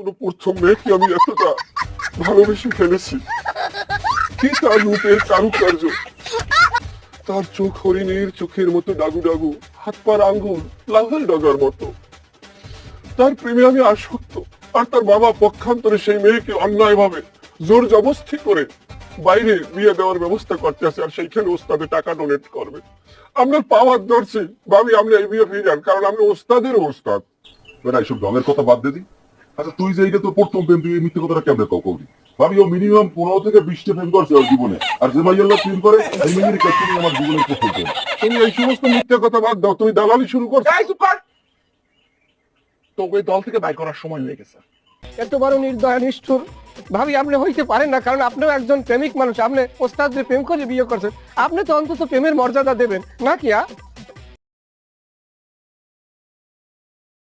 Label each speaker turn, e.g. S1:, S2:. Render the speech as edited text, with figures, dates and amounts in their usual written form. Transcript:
S1: জীবনে প্রথম মেয়েকে আমি এতটা ভালোবেসে ফেলেছি। কি তার রূপের কারুকার্য, তার চোখ হরিণের চোখের মতো ডাগু ডাগু, হাত পার আঙ্গুল লাল ডগার মতো। তার প্রেমে আমি আসক্ত। আর তার বাবা পক্ষান্তরে সেই মেয়েকে অন্যায়ভাবে জোর জবরদস্তি করে বাইরে বিয়ে দেওয়ার ব্যবস্থা করতে আছে, আর সেইখানে ওস্তাদে টাকা ডোনেট করবে। আমরা পাওয়ার ধরছি ভাবি আমরা এই বিয়ে ফিরান, কারণ আমরা ওস্তাদের ওস্তাদ।
S2: বেটা এইসব ঢঙের কথা বাদ দে দি। আচ্ছা তুই যে এইটা তোর প্রথম প্রেম, তুই এই মিথ্যে কথাটা কেমনে কবি? ভাবি ও মিনিমাম 15 থেকে 20টা প্রেম করছে ওর জীবনে, আর যে মাইয়াল্লা প্রেম করে এই মেয়ের কাছে আমার জীবনের প্রথম প্রেম।
S1: তুমি এই সমস্ত মিথ্যে কথা বাদ দাও, তুমি দালালি শুরু করছো।
S3: তোকে এই দল থেকে বাইর করার সময় হয়ে গেছে।
S4: এত বড় নির্দয় নিষ্ঠুর ভাবি আপনি হইতে পারেন না, কারণ আপনিও একজন প্রেমিক মানুষ। আপনি ওস্তাদ প্রেম করে বিয়ে করছেন, আপনি তো অন্তত প্রেমের মর্যাদা দেবেন নাকি?